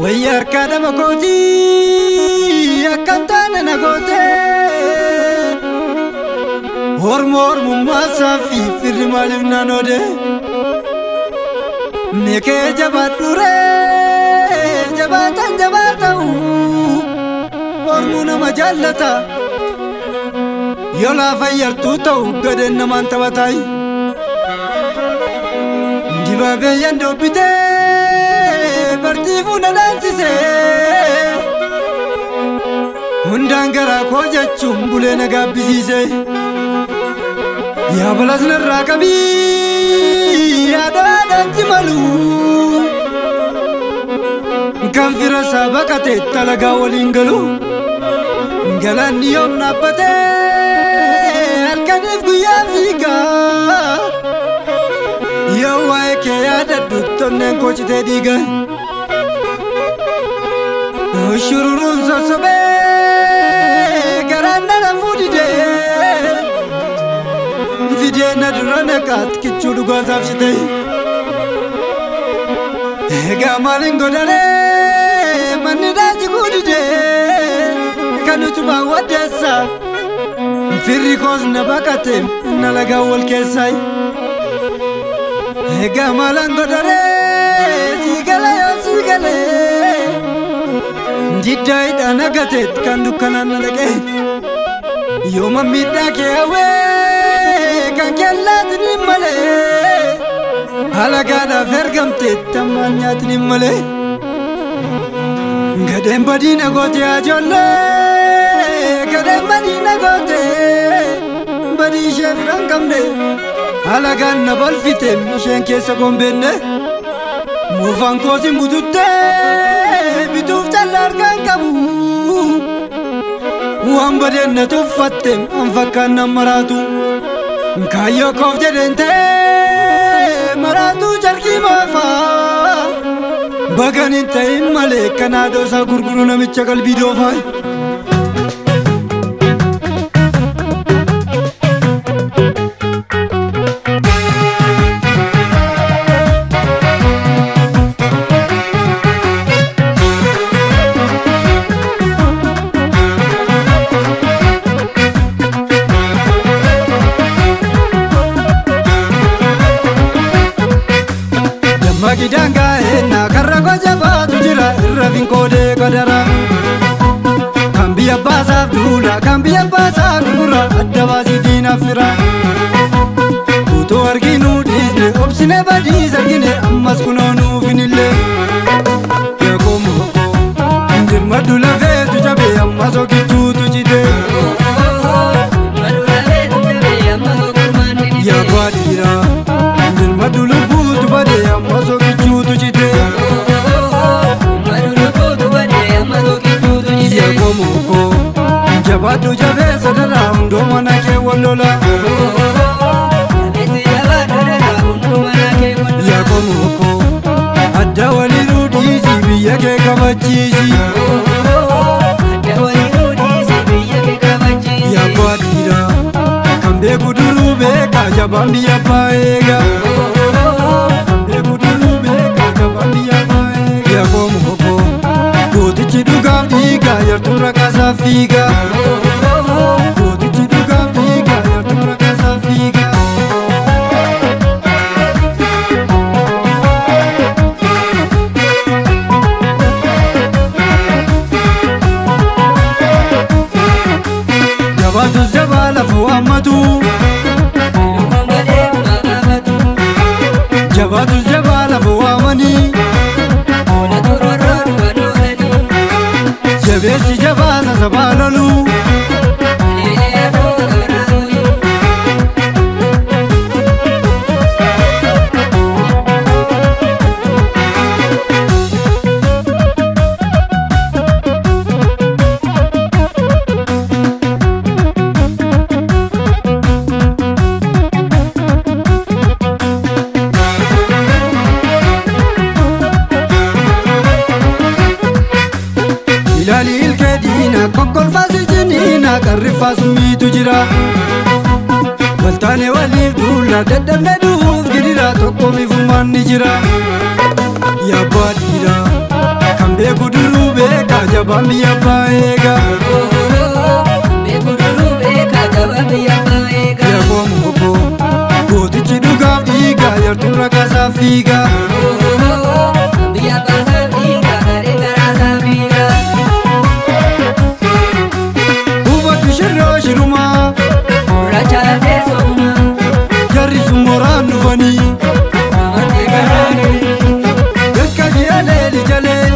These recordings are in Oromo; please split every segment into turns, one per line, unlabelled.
Wayar kada makoti akantana nagote hormor mumasa fi firmalif nanode meke jabature jabatau hormuna majallata yola fayar tutau gaden naman tabatai dibabe yando bite Bartifu na dansise Hundangara koja chumbule na gabbisise Ya balas na rakabi Ya danti malu Kamfira sabakate talaga walingalu Galani yom nabate Alkanif guyam fika Ya waike ya dadukton neng kochite diga Shururun sasabe Garanda na fudide Vide na durane kat kichulu gozaf shite Ega malingo dare Manida jigudide Kanutuma wadesa Firri koz na bakate Nalaga wal kesai Ega malingo dare Sigale yo sigale Jidai dana gatet kan dukanan nalake Yoma midda ke awe kan kellat nimale Halaga da vergamte tamanyat nimale Gadem badina gote ajolle Gadem badina gote Badi chef rangamne Halaga na balfitem shen kesa gombenne Mufan kosim budutte Bituf talar kan kabu Wan baden na tuffatem Anfakan na maratu Kayo kof jedente Maratu jarki mafa Baganin taim male Kanado sa gurguru na micha kalbi dofay Magidanga na karago jabatu jira ravin kode kadara Kambia basa dula kambia basa gura adawasi dina fira Uto arginu disne opsine badi zargine ammas kunonu finille Yakomo ndir madula ve tujabe ammaso kitu tujide Madula ve tujabe ammaso kurmani Yakwadira ndir madula butu bade ammaso Jabadu jabe sadara undo manake walola Ya komuko adda waliru disi biyake kabachisi Ya kwadira kambe kuduru beka jabambi ya paega Kambe kuduru beka jabambi ya paega Ya komuko Goti chiduga diga yartumra kasa figa Goti chiduga diga yartumra kasa figa Jabatu jabala fuamatu Jabatu jabala fuamani Jabesi jabana zabalalu Ilaalil kedina kokkol fasi jinina karrifa sumitu jira Waltane walif dulla daddamne duuf gidira tokko mifuman ni jira Ya badira beeku duruu beeka jabaan biyya abbaa eega.
Beeku duruu beeka jabaan biyya abbaa eega.
Yakoomu obbo gootichi dhugaaf dhiiga yartuun rakkasaaf fiiga.
Biyya abbaasaaf dhiiga garee garaasaaf fiiga.
Hubadhu shirraa shirumaa
Gurraacha teessumaa
jarri sun moraan dhufanii.
amantii garaanii
Yakka ji'a leeli jalee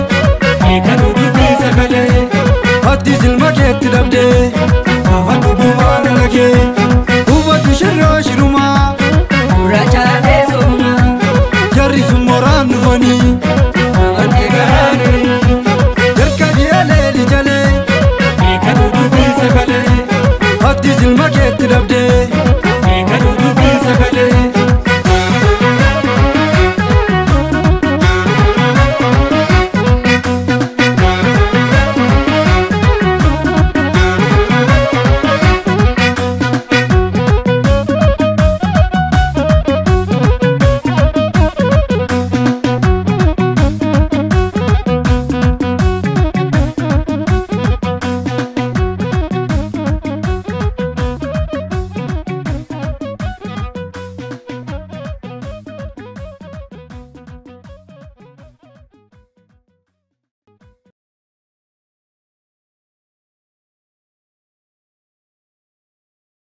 eega dudubbii sagalee
atti silma keetti dhabdee afaan dhuguu waan alagee.